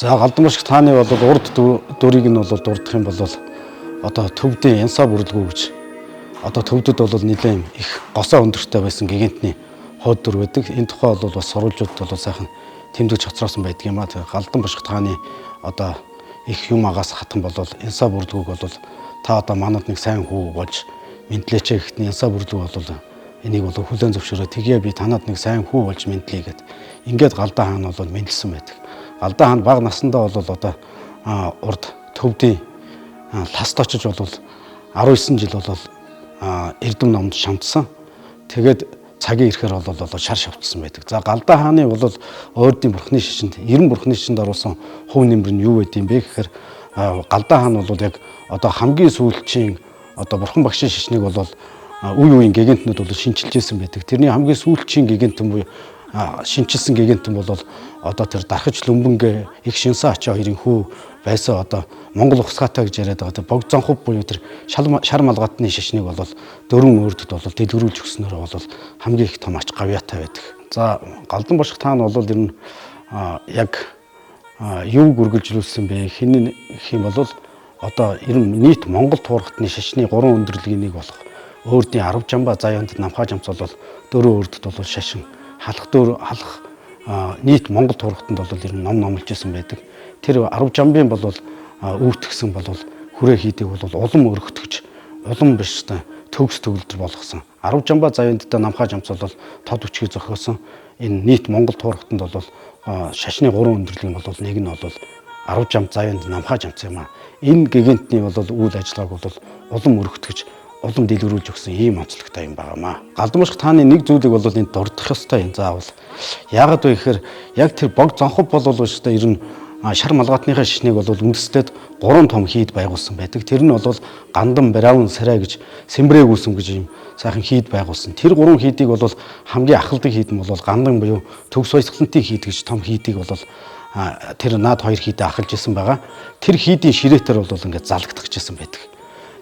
За Галданбашг тааны бол урд дүрийг нь бол дурдах юм бол одоо төвдийн янсаа бүрлгүү гэж одоо төвдөд бол нэлээд их госоо өндөртэй байсан гигантны хойд дүр байдаг. Энэ тухай бол бас сурвалжууд бол сайхан тэмдэгч хоцроосон байдаг юм а. Галданбашг тааны одоо их юм агаас хатан бол янсаа бүрлгүүг бол та одоо манад нэг сайн хүү болж мэдлээч гэхтний янсаа бүрлгүү бол энийг бол хүлээн зөвшөөрөө тэгээ би танад нэг сайн хүү болж мэдлэе гэд ингээд Галдан хаан бол мэдлсэн байдаг. Галдан хаан бага насндаа бол одоо урд төвдийн ласт очиж бол 19 жил бол Эрдэм номд шамдсан. Тэгээд цагийн ирэхээр бол шар шавтсан байдаг. За Галдан хааны бол ойрдын бурхны шишинд 90 бурхны шишинд оруулсан хөв нэмэр нь юу гэдэм бэ гэхээр Галдан хаан бол яг одоо хамгийн сүүлчийн одоо бурхан багшийн шишнийг бол үе үеийн гигантнууд бол шинчилж ирсэн байдаг. Тэрний хамгийн сүүлчийн гигантэн буюу шинчилсэн гигантэн бол одоо тэр дархаж лөмбөнгээ их шинсэн ачаа хоёрын хүү байсан одоо Монгол ухсгаатай гэж яриад байгаа. Бог зонхов буюу тэр шар малгатны шишнийг бол дөрвөн өөрдөд бол дэлгэрүүлж өгснөөр бол хамгийн их том ач гавьяатай байдаг. За Галданбашг таан бол ер нь яг юу гөргөлжлүүлсэн бэ? Хин юм бол одоо ер нь нийт Монгол туурхтны шишний 3 өндөрлөгийг нэг болох өөрдийн 10 жамба заяанд намхаа жамц бол дөрөв өөрдөд бол шашин халах нийт Монгол туурхтанд бол ер нь ном номлож исэн байдаг. Тэр 10 жамбын бол өвтгсөн бол хүрээ хийдэг бол улам өргөтгөж улам биш та төгс төгөлдөр болгосон. 10 жамба заяанд намхаа жамц бол тод өчгийг зохиосон. Энэ нийт Монгол туурхтанд бол шашны 3 өндөрлөгийн бол нэг нь бол 10 жамб заяанд намхаа жамц юм а. Энэ гигантны бол үйл ажиллагааг бол улам өргөтгөж улам дэлгэрүүлж өгсөн ийм онцлогтой юм байнамаа. Галданбашг тааны нэг зүйлийг бол энд дурдах ёстой юм заавал. Яагаад вэ гэхээр яг тэр бог зонхов бол өстой ер нь шар малгатныхаа шишнийг бол үндэслээд 3 том хийд байгуулсан байдаг. Тэр нь бол Гандан, Браун, Сарай гэж Сэмбрэг үүсэм гэж юм сайхан хийд байгуулсан. Тэр 3 хийдийг бол хамгийн ахалдаг хийд нь бол Гандан буюу төгс баясгалантын хийд гэж том хийдийг бол тэр наад 2 хийдэ ахалж исэн байгаа. Тэр хийдийн ширээтээр бол ингээд залгдах гэсэн байдаг.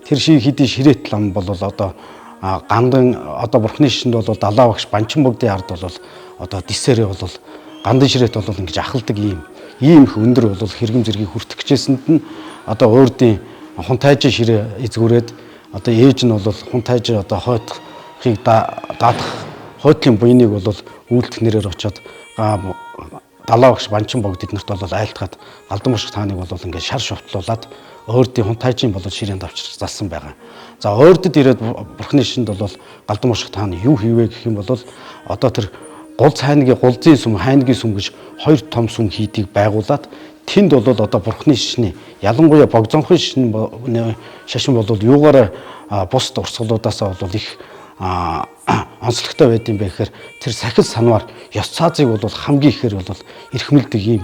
Тэр хийдийн ширээт лам бол одоо Гандан одоо бурхны шишинд бол далаа багш Банчин богдын ард бол одоо дисэрээ бол Гандан ширээт бол ингэж ахалдаг ийм их өндөр бол хэрэгэм зэргийг хүртэх гэжсэнд нь одоо өөрдийн хунтайж ширээ эзгүүрээд одоо ээж нь бол хунтайж одоо хойтхыг даадах хойтлын буйныг бол үйлдэх нэрээр очоод далаа багш Банчин богд эднэрт бол айлтгаад Галданбашг тааныг бол ингээд шар шовтлуулад өөрдийн хунтайжийн бол ширээнд авчирч залсан байгаа. За өөрдөд ирээд бурхны шишинд бол Галданбашг тааны юу хийвэ гэх юм бол одоо тэр гул цайнгийн гулзын сүм, хайнгийн сүм гэж 2 том сүм хийдийг байгуулад тэнд бол одоо бурхны шишний ялангуяа бог зонхын шашин бол юугаар бус урсгалуудаас бол их онцлогтой байд юм бэ гэхээр тэр сахил санвар ёс цаазыг бол хамгийн ихээр бол эрхмэлдэг ийм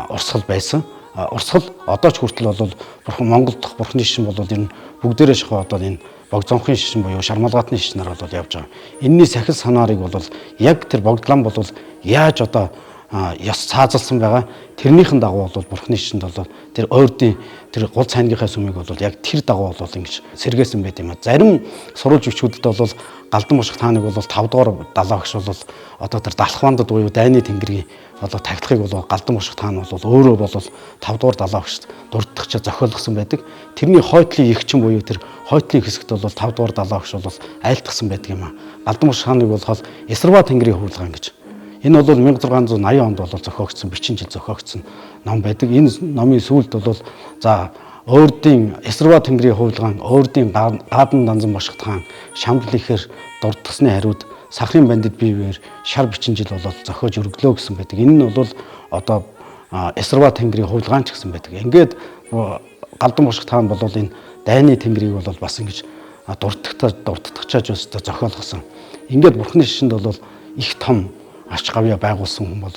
урсгал байсан. Урсгал одоо ч хүртэл бол бурхан Монгол дахь бурхны шишин бол ер нь бүгдээрээ шахаа одоо энэ бог зонхын шишин буюу шармалгатны шишнээр бол явж байгаа. Энэний сахил санаарыг бол яг тэр богдлам бол яаж одоо ёс цаазалсан байгаа. Тэрнийхэн дагуу бол бурхны шишинд бол тэр ойрдын тэр гул цайнгийнхаа сүмийг бол яг тэр дагуу бол ингэж сэргээсэн байт юм а. Зарим сурвалж бичгүүдэд бол Галданбашг тааныг бол 5 дугаар далаа багш бол одоо тэр Далхвандад буюу дайны тэнгэрийн одоо тагтахыг бол Галданбашг таан бол өөрөө бол 5 дугаар далаа багшд дурддах ч зохиолгосон байдаг. Тэрний хойтлын эгчин буюу тэр хойтлын хэсэгт бол 5 дугаар далаа багш бол айлтгсан байдаг юм а. Галданбашг тааныг бол Ясарва тэнгэрийн хөвлгаан гэж. Энэ бол 1680 онд бол зохиогдсон, бичин жил зохиогдсон ном байдаг. Энэ номын сүүлд бол за өөрдийн Ясарва тэнгэрийн хөвлгаан, өөрдийн Гадан Данзан Башг таан шамдал ихээр дурдсны хариуд сахлын бандит биевэр шар бичин жил бол зохиож өргөлөө гэсэн байдаг. Энэ нь бол одоо Ясарва тэнгэрийн хөвлгаан ч гэсэн байдаг. Ингээд Галданбашг таан бол энэ дайны тэнгэрийг бол бас ингэж дурдтагчааж өстой зохиолгосон. Ингээд бурхны шишинд бол их том ач гавья байгуулсан хүн бол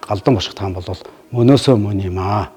Галданбашг таан бол мөнөөсөө мөн юм аа.